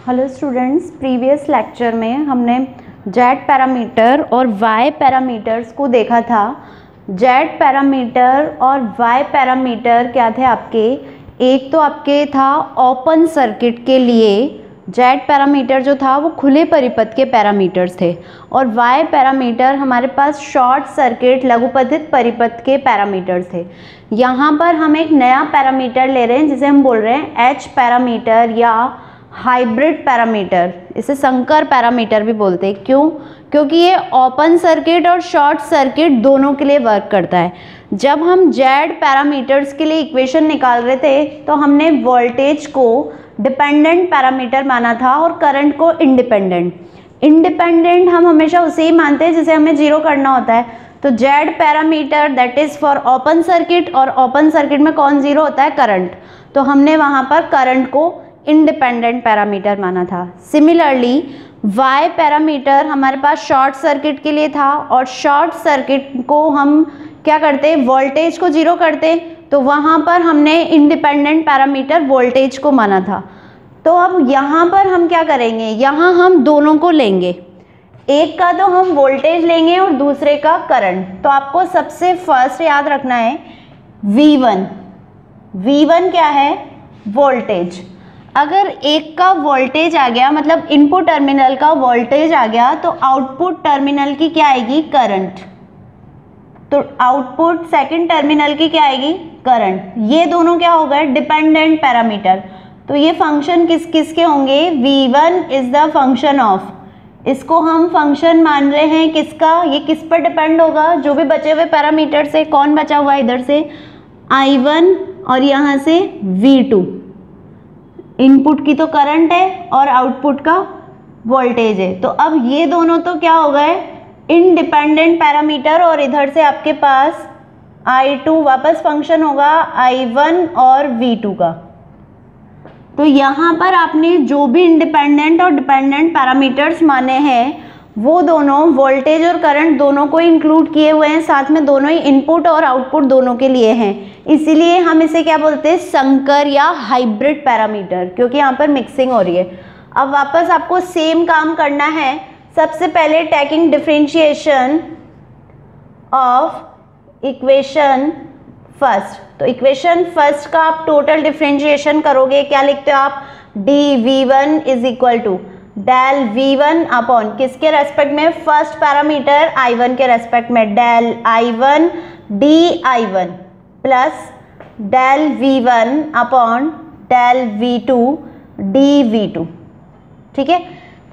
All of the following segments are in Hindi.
हेलो स्टूडेंट्स, प्रीवियस लेक्चर में हमने जेड पैरामीटर और वाई पैरामीटर्स को देखा था। जेड पैरामीटर और वाई पैरामीटर क्या थे आपके? एक तो आपके था ओपन सर्किट के लिए जेड पैरामीटर जो था वो खुले परिपथ के पैरामीटर्स थे, और वाई पैरामीटर हमारे पास शॉर्ट सर्किट लघुपथित परिपथ के पैरामीटर्स थे। यहाँ पर हम एक नया पैरामीटर ले रहे हैं जिसे हम बोल रहे हैं एच पैरामीटर या हाइब्रिड पैरामीटर। इसे संकर पैरामीटर भी बोलते हैं। क्यों? क्योंकि ये ओपन सर्किट और शॉर्ट सर्किट दोनों के लिए वर्क करता है। जब हम जेड पैरामीटर्स के लिए इक्वेशन निकाल रहे थे तो हमने वोल्टेज को डिपेंडेंट पैरामीटर माना था और करंट को इंडिपेंडेंट हम हमेशा उसे ही मानते हैं जिसे हमें जीरो करना होता है। तो Z parameter that is for open circuit, और ओपन सर्किट में कौन जीरो होता है? करंट। तो हमने वहां पर करंट को इंडिपेंडेंट पैरामीटर माना था। सिमिलरली वाई पैरामीटर हमारे पास शॉर्ट सर्किट के लिए था, और शॉर्ट सर्किट को हम क्या करते? वोल्टेज को जीरो करते। तो वहाँ पर हमने इंडिपेंडेंट पैरामीटर वोल्टेज को माना था। तो अब यहाँ पर हम क्या करेंगे? यहाँ हम दोनों को लेंगे, एक का तो हम वोल्टेज लेंगे और दूसरे का करंट। तो आपको सबसे फर्स्ट याद रखना है V1 क्या है? वोल्टेज। अगर एक का वोल्टेज आ गया, मतलब इनपुट टर्मिनल का वोल्टेज आ गया, तो आउटपुट टर्मिनल की क्या आएगी? करंट। तो आउटपुट सेकंड टर्मिनल की क्या आएगी? करंट। ये दोनों क्या हो गए? Dependent parameter. तो ये फंक्शन किस किस के होंगे? V1 is the function of, इसको हम फंक्शन मान रहे हैं किसका? ये किस पर डिपेंड होगा? जो भी बचे हुए पैरामीटर से। कौन बचा हुआ है इधर से? I1 और यहाँ से V2। इनपुट की तो करंट है और आउटपुट का वोल्टेज है। तो अब ये दोनों तो क्या हो गए? इंडिपेंडेंट पैरामीटर, और इधर से आपके पास I2 वापस फंक्शन होगा I1 और V2 का। तो यहाँ पर आपने जो भी इंडिपेंडेंट और डिपेंडेंट पैरामीटर्स माने हैं वो दोनों वोल्टेज और करंट दोनों को इंक्लूड किए हुए हैं, साथ में दोनों ही इनपुट और आउटपुट दोनों के लिए हैं। इसीलिए हम इसे क्या बोलते हैं? संकर या हाइब्रिड पैरामीटर, क्योंकि यहाँ पर मिक्सिंग हो रही है। अब वापस आपको सेम काम करना है। सबसे पहले taking differentiation of equation first. तो इक्वेशन फर्स्ट का आप टोटल डिफरेंशिएशन करोगे। क्या लिखते हो आप? dV1 is equal to del V1 upon किसके रेस्पेक्ट में? फर्स्ट पैरामीटर I1 के रेस्पेक्ट में, del I1 dI1 plus del V1 upon del V2 dV2। ठीक है,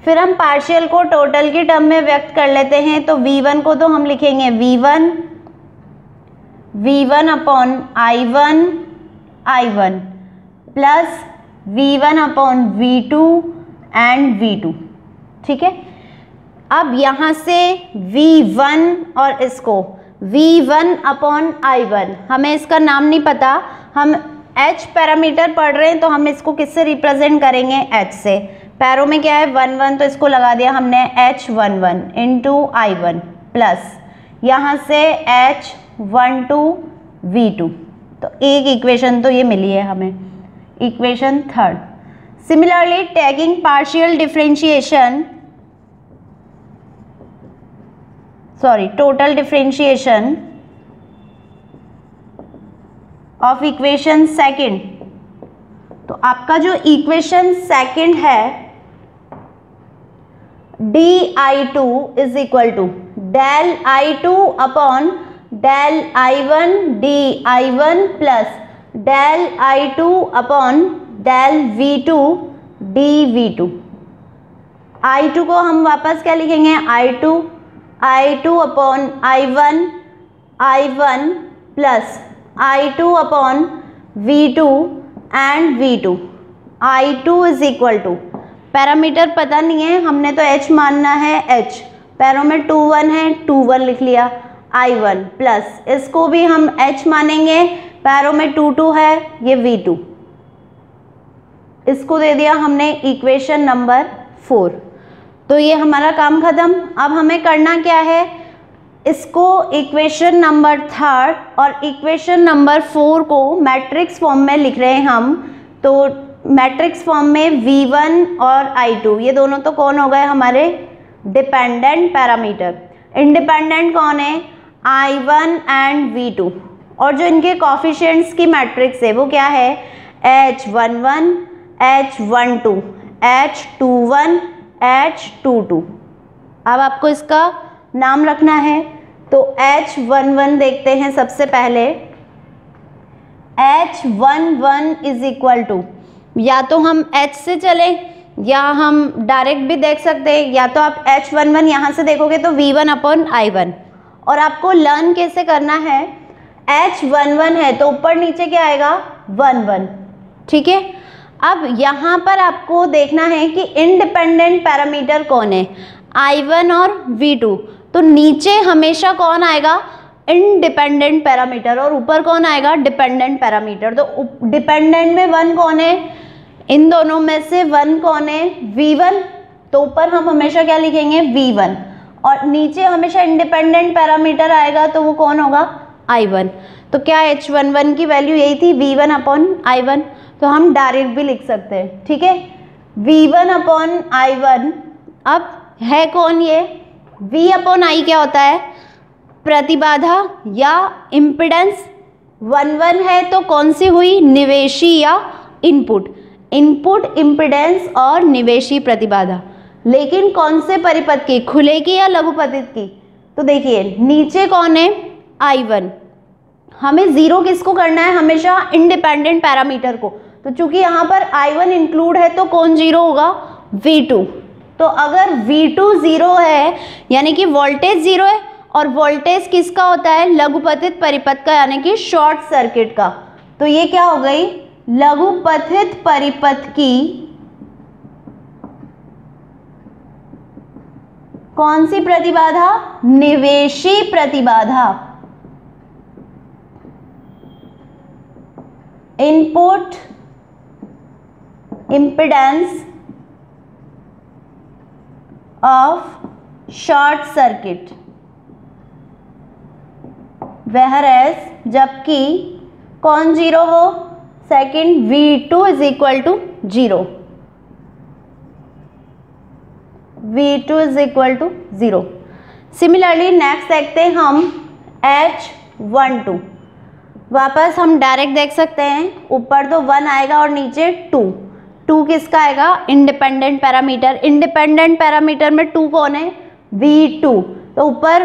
फिर हम पार्शियल को टोटल की टर्म में व्यक्त कर लेते हैं। तो V1 को तो हम लिखेंगे V1 upon I1 plus V1 upon V2 and V2। ठीक है, अब यहाँ से V1 और इसको V1 अपॉन I1, हमें इसका नाम नहीं पता, हम H पैरामीटर पढ़ रहे हैं तो हम इसको किससे रिप्रेजेंट करेंगे? H से। पैरों में क्या है? 1 1, तो इसको लगा दिया हमने H11 इंटू I1 प्लस यहाँ से H12 V2। तो एक इक्वेशन तो ये मिली है हमें, equation third. Similarly taking partial differentiation, total differentiation of equation second. तो आपका जो इक्वेशन सेकंड है dI2 is equal to del I2 upon del I1 dI1 plus del I2 upon del V2 dV2। I2 को हम वापस क्या लिखेंगे? I2 upon I1 plus I2 upon V2 and V2। I2 is equal to, parameter पता नहीं है, हमने तो H मानना है। H पैरों में 2 1 है, 2 1 लिख लिया। I1 प्लस इसको भी हम H मानेंगे, पैरों में 2 2 है, ये V2। इसको दे दिया हमने इक्वेशन नंबर 4। तो ये हमारा काम खत्म। अब हमें करना क्या है? इसको इक्वेशन नंबर 3 और इक्वेशन नंबर 4 को मैट्रिक्स फॉर्म में लिख रहे हैं हम। तो मैट्रिक्स फॉर्म में V1 और I2 ये दोनों तो कौन हो गए हमारे डिपेंडेंट पैरामीटर। इंडिपेंडेंट कौन है I1 एंड V2, और जो इनके कॉफिशिएंट्स की मैट्रिक्स है वो क्या है H11 H12 H21 H22। अब आपको इसका नाम रखना है तो H11 देखते हैं सबसे पहले। H11 इज इक्वल टू, या तो हम H से चले या हम डायरेक्ट भी देख सकते हैं, या तो आप H11 यहाँ से देखोगे तो V1 अपॉन I1, और आपको लर्न कैसे करना है H11 है तो ऊपर नीचे क्या आएगा 11, ठीक है। अब यहाँ पर आपको देखना है कि इंडिपेंडेंट पैरामीटर कौन है I1 और V2, तो नीचे हमेशा कौन आएगा इंडिपेंडेंट पैरामीटर और ऊपर कौन आएगा डिपेंडेंट पैरामीटर। तो डिपेंडेंट में 1 कौन है, इन दोनों में से 1 कौन है V1, तो ऊपर हम हमेशा क्या लिखेंगे V1, और नीचे हमेशा इंडिपेंडेंट पैरामीटर आएगा तो वो कौन होगा I1। तो क्या H11 की वैल्यू यही थी V1 अपॉन I1, तो हम डायरेक्ट भी लिख सकते हैं, ठीक है V1 अपॉन I1। अब है कौन ये V अपॉन I क्या होता है प्रतिबाधा या इम्पिडेंस। 1 है तो कौन सी हुई निवेशी या इनपुट, इनपुट इम्पिडेंस और निवेशी प्रतिबाधा, लेकिन कौन से परिपथ की खुले की या लघुपतित की। तो देखिए नीचे कौन है I1, हमें जीरो किसको करना है हमेशा इंडिपेंडेंट पैरामीटर को, तो चूंकि यहाँ पर I1 इंक्लूड है तो कौन जीरो होगा V2। तो अगर V2 जीरो है यानी कि वोल्टेज जीरो है, और वोल्टेज किसका होता है लघुपतित परिपथ का यानी कि शॉर्ट सर्किट का, तो ये क्या हो गई लघुपतित परिपथ की कौन सी प्रतिबाधा निवेशी प्रतिबाधा। Input impedance of short circuit, whereas जबकि कौन जीरो हो second V2 is equal to 0, V2 is equal to 0। Similarly next देखते हैं हम H12, वापस हम डायरेक्ट देख सकते हैं ऊपर तो 1 आएगा और नीचे 2 किसका आएगा इंडिपेंडेंट पैरामीटर। इंडिपेंडेंट पैरामीटर में 2 कौन है V2, तो ऊपर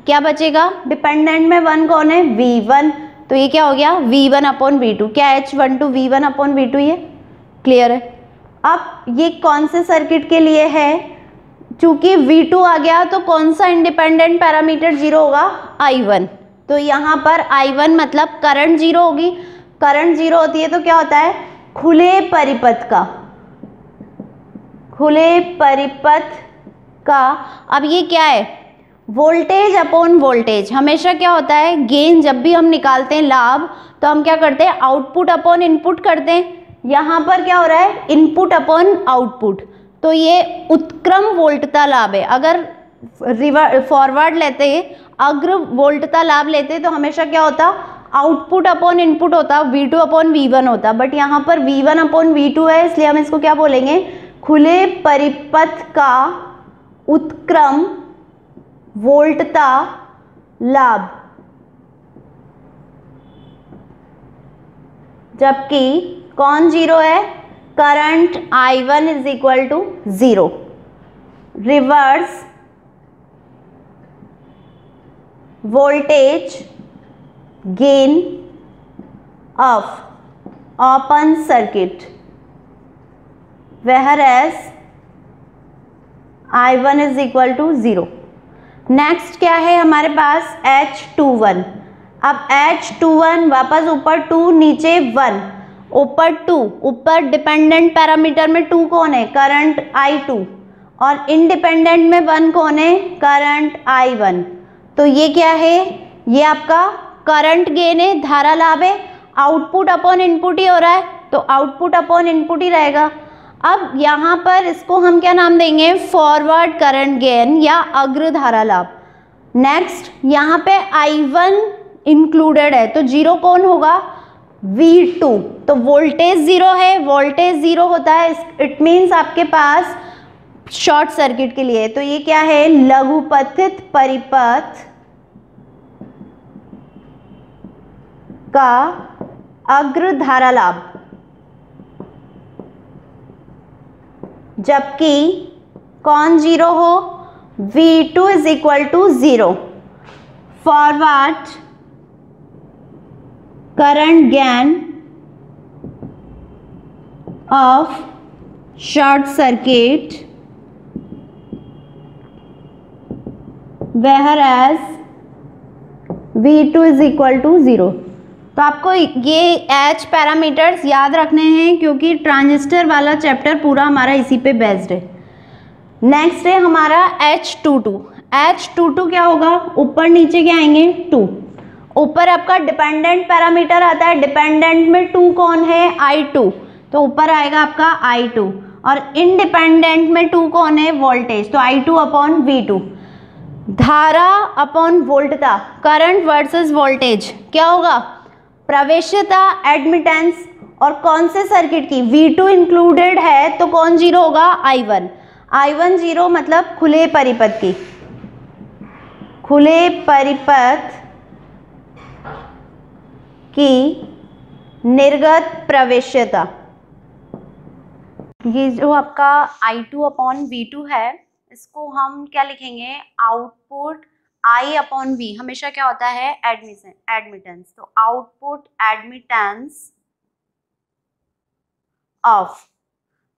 क्या बचेगा डिपेंडेंट में 1 कौन है V1, तो ये क्या हो गया V1 अपॉन V2। क्या H12 V1 अपॉन V2 ये क्लियर है। अब ये कौन से सर्किट के लिए है, चूंकि V2 आ गया तो कौन सा इंडिपेंडेंट पैरामीटर जीरो होगा I1, तो यहाँ पर I1 मतलब करंट जीरो होगी। करंट जीरो होती है तो क्या होता है खुले परिपथ का, खुले परिपथ का। अब ये क्या है वोल्टेज अपॉन वोल्टेज, हमेशा क्या होता है गेन जब भी हम निकालते हैं लाभ तो हम क्या करते हैं आउटपुट अपॉन इनपुट करते हैं। यहाँ पर क्या हो रहा है इनपुट अपॉन आउटपुट, तो ये उत्क्रम वोल्टता लाभ है। अगर फॉरवर्ड लेते अग्र वोल्टता लाभ लेते तो हमेशा क्या होता आउटपुट अपॉन इनपुट होता V2 अपॉन V1 होता, बट यहाँ पर V1 अपॉन V2 है इसलिए हम इसको क्या बोलेंगे खुले परिपथ का उत्क्रम वोल्टता लाभ। जबकि कौन जीरो है current I1 is equal to 0। Reverse voltage gain of open circuit, whereas I1 is equal to 0। Next क्या है हमारे पास H21। अब H21 वापस ऊपर 2 नीचे 1, ऊपर 2, ऊपर डिपेंडेंट पैरामीटर में 2 कौन है करंट I2 और इंडिपेंडेंट में 1 कौन है करंट I1। तो ये क्या है ये आपका करंट गेन है धारा लाभ है, आउटपुट अपॉन इनपुट ही हो रहा है तो आउटपुट अपॉन इनपुट ही रहेगा। अब यहाँ पर इसको हम क्या नाम देंगे फॉरवर्ड करंट गेन या अग्र धारा लाभ। नेक्स्ट यहाँ पे I1 इंक्लूडेड है तो जीरो कौन होगा V2, तो वोल्टेज जीरो है, वोल्टेज जीरो होता है, इट मीन्स आपके पास शॉर्ट सर्किट के लिए। तो ये क्या है, लघुपथित परिपथ का अग्र धारा लाभ, जबकि कौन जीरो हो, V2 is equal to zero. Forward current gain of short circuit whereas V2 is equal to zero. तो आपको ये एच पैरामीटर्स याद रखने हैं क्योंकि ट्रांजिस्टर वाला चैप्टर पूरा हमारा इसी पे बेस्ड है। नेक्स्ट है हमारा H22। H22 क्या होगा, ऊपर नीचे क्या आएंगे, 2। ऊपर आपका डिपेंडेंट पैरामीटर आता है, डिपेंडेंट में 2 कौन है, I2, तो ऊपर आएगा आपका I2, और इंडिपेंडेंट में 2 कौन है, वोल्टेज, तो I2 अपॉन V2। धारा अपॉन वोल्टता, करंट वर्सेस वोल्टेज क्या होगा, प्रवेश्यता एडमिटेंस, और कौन से सर्किट की, V2 इंक्लूडेड है तो कौन जीरो होगा, I1। I1 जीरो मतलब खुले परिपथ की, खुले परिपथ की निर्गत प्रवेश्यता। ये जो आपका I2 अपॉन V2 है, इसको हम क्या लिखेंगे, आउटपुट I अपॉन V, हमेशा क्या होता है, एडमिटेंस, तो output admittance of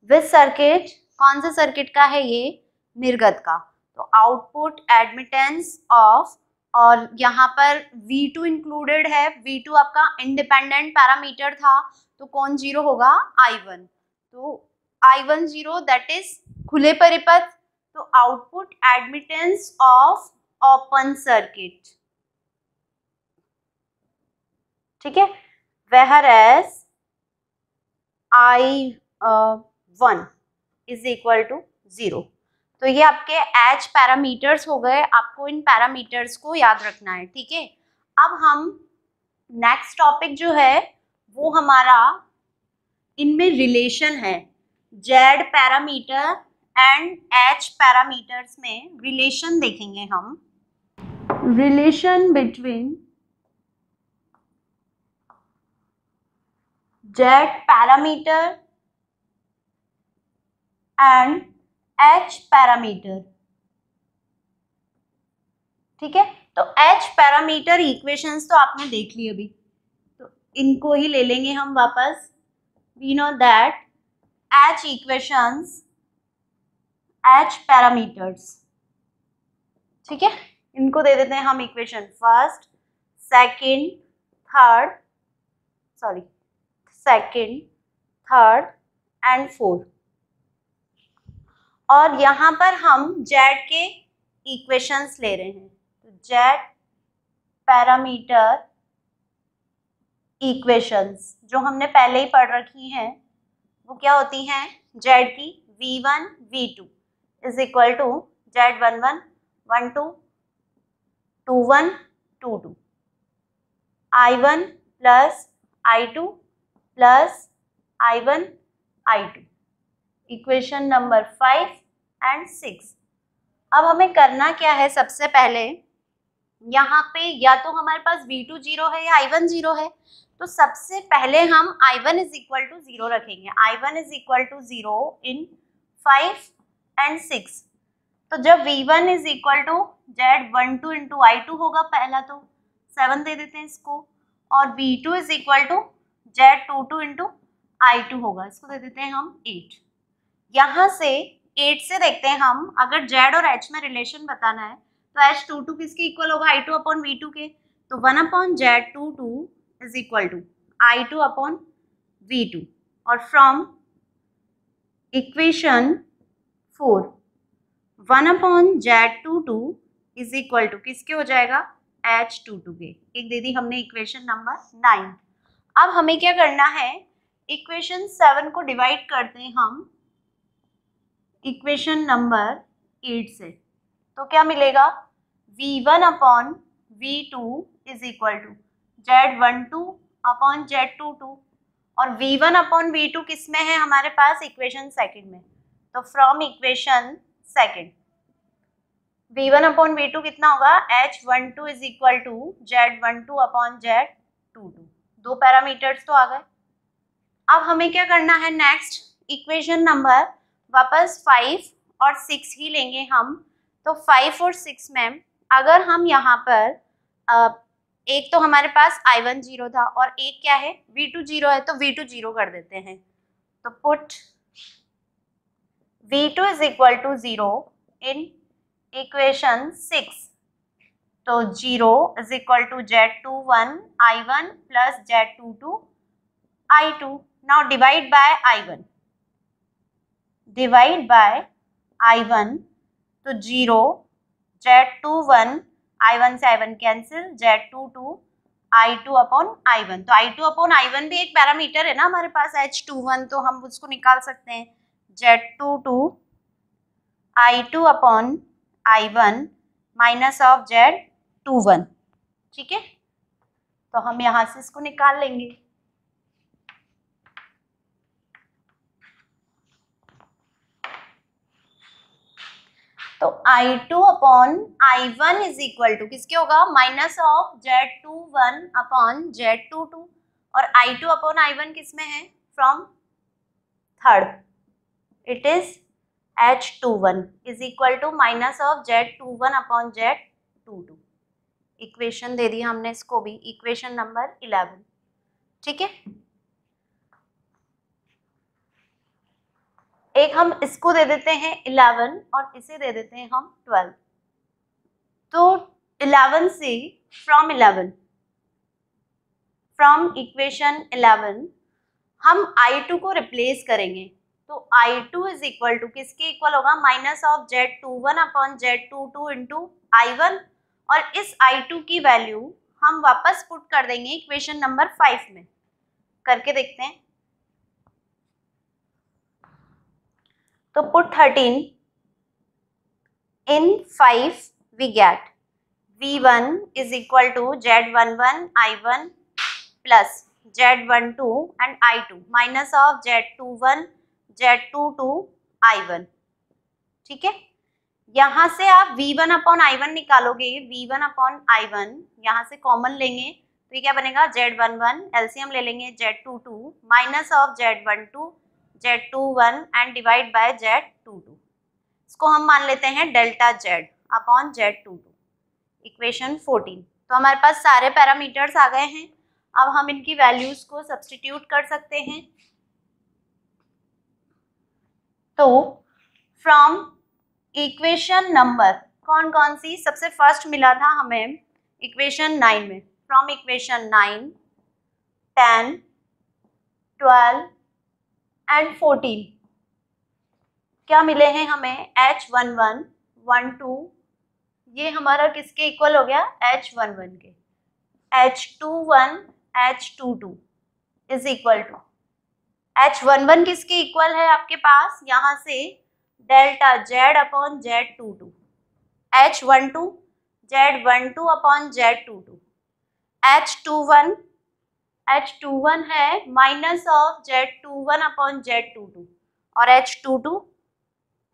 which circuit, कौन से सर्किट का है ये, निर्गत का, तो आउटपुट एडमिटेंस ऑफ, और यहाँ पर V2 इंक्लूडेड है, V2 आपका इंडिपेंडेंट पैरामीटर था, तो कौन जीरो होगा, I1, तो I1 जीरो दैट इज खुले परिपथ, तो output admittance of open circuit, ठीक है, whereas I1 is equal to zero. तो ये आपके एच पैरामीटर्स हो गए, आपको इन पैरामीटर्स को याद रखना है, ठीक है। अब हम नेक्स्ट टॉपिक जो है वो हमारा, इनमें रिलेशन है, Z parameter and H parameters में रिलेशन देखेंगे हम, relation between Z parameter and H parameter, ठीक है। तो एच पैरामीटर इक्वेशंस तो आपने देख ली अभी, तो इनको ही ले लेंगे हम वापस। We know that H equations, H parameters, ठीक है, इनको दे देते हैं हम equation first, second, third and fourth, और यहाँ पर हम जेड के इक्वेशंस ले रहे हैं, तो जेड पैरामीटर इक्वेशंस जो हमने पहले ही पढ़ रखी हैं वो क्या होती हैं, जेड की V1 V2 is equal to Z11 12 21 22, I1 plus I2 plus I1 I2, equation number 5 and 6। अब हमें करना क्या है, सबसे पहले यहाँ पे या तो हमारे पास V2 जीरो है या I1 जीरो है, तो सबसे पहले हम I1 is equal to zero रखेंगे, I1 is equal to zero in 5 and 6। तो जब V1 is equal to Z12 into I2 होगा पहला, तो 7 दे देते हैं इसको, और V2 is equal to Z22 into I2 होगा, इसको दे देते हैं हम 8। यहाँ से 8 से देखते हैं हम, अगर Z और H में रिलेशन बताना है तो H22 किसके इक्वल होगा, I2 अपॉन V2 के, तो 1 upon Z22 is equal to I2 upon V2, और from equation 4 1 upon Z22 is equal to किसके हो जाएगा, H22 के, एक दे दी हमने इक्वेशन नंबर 9। अब हमें क्या करना है, इक्वेशन 7 को डिवाइड करते हैं हम इक्वेशन नंबर 8 से, तो क्या मिलेगा, V1 upon V2 is equal to Z12 upon Z22, और V1 अपॉन V2 किस में है हमारे पास, इक्वेशन सेकंड में। तो from equation second V1 upon V2 कितना होगा, H12 is equal to Z12 upon Z22। दो पैरामीटर्स तो आ गए। अब हमें क्या करना है नेक्स्ट, इक्वेशन नंबर वापस 5 और 6 ही लेंगे हम। तो 5 और 6 में अगर हम यहाँ पर एक तो हमारे पास I1 0 था और एक क्या है V2 0 है, तो V2 0 कर देते हैं। तो put V2 is equal to 0 in equation 6। तो 0 is equal to Z21 I1 plus Z22 I2। Now divide by I1, divide by I1, तो 0 Z21 I1 से I1 cancel, Z22 I2 upon I1। तो I2 अपॉन I1 भी एक पैरामीटर है ना हमारे पास H21, तो हम उसको निकाल सकते हैं। Z22 I2 upon I1 minus of Z21, ठीक है। तो हम यहां से इसको निकाल लेंगे। तो I2 upon I1 is equal to किसके होगा, minus of Z21 upon Z22। और I2 अपॉन I1 किस में है, from third, it is H21 is equal to minus of Z21 upon Z22। Equation दे दी हमने इसको भी, इक्वेशन नंबर 11, ठीक है। एक हम इसको दे देते हैं 11 और इसे दे देते हैं हम 12। तो 11 से फ्रॉम इक्वेशन 11 हम I2 को रिप्लेस करेंगे। तो I2 इज इक्वल टू किसके इक्वल होगा, minus of Z21 upon Z22 into I1। और इस I2 की वैल्यू हम वापस पुट कर देंगे इक्वेशन नंबर 5 में। करके देखते हैं। तो put 13 in 5 we get V1 is equal to Z11 I1 plus Z12 and I2 minus of Z21 Z22 I1, ठीक है। यहाँ से आप V1 अपॉन I1 निकालोगे, V1 अपॉन I1 यहाँ से कॉमन लेंगे तो ये क्या बनेगा, Z11 एलसीएम ले लेंगे Z22 minus of Z12 Z21 and divide by Z22। इसको हम मान लेते हैं delta Z upon Z22, equation 14। तो हमारे पास सारे पैरामीटर्स आ गए हैं। अब हम इनकी वैल्यूज को सब्स्टिट्यूट कर सकते हैं। तो फ्रॉम इक्वेशन नंबर कौन कौन सी, सबसे फर्स्ट मिला था हमें इक्वेशन 9 में, फ्रॉम इक्वेशन 9, 10, 12 एंड 14 क्या मिले हैं हमें, H11, 12, ये हमारा किसके इक्वल हो गया, H11 के। H21, H22 is equal to, H11 किसके इक्वल है आपके पास, यहाँ से delta Z upon Z22, H12 Z12 upon Z22, H21 है minus of Z21 upon Z22 और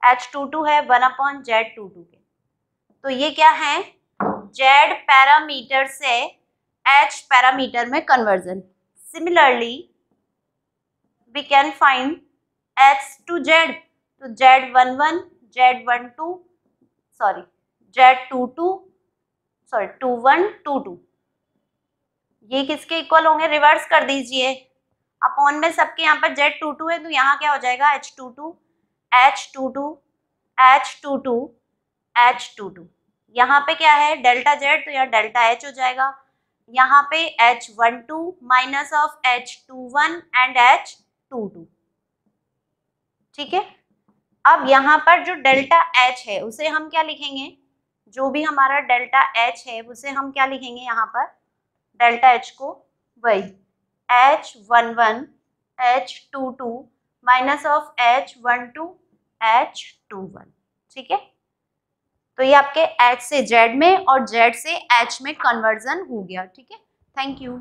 H22 है 1 अपॉन Z22 के। तो ये क्या है, Z पैरामीटर से H पैरामीटर में conversion. Similarly we can find H to Z, तो Z11 Z12 sorry Z22 sorry 21 22 ये किसके इक्वल होंगे, रिवर्स कर दीजिए, अपॉन में सबके यहाँ पर Z22 है तो यहाँ क्या हो जाएगा, H22 H22 H22 H22। यहाँ पे क्या है डेल्टा Z, तो यहाँ डेल्टा H हो जाएगा। यहाँ पे H12 minus of H21 and H22, ठीक है। अब यहाँ पर जो डेल्टा H है उसे हम क्या लिखेंगे, जो भी हमारा डेल्टा H है उसे हम क्या लिखेंगे, यहाँ पर डेल्टा H को वही H11 H22 minus of H12 H21, ठीक है। तो ये आपके H से Z में और Z से H में कन्वर्जन हो गया, ठीक है। Thank you.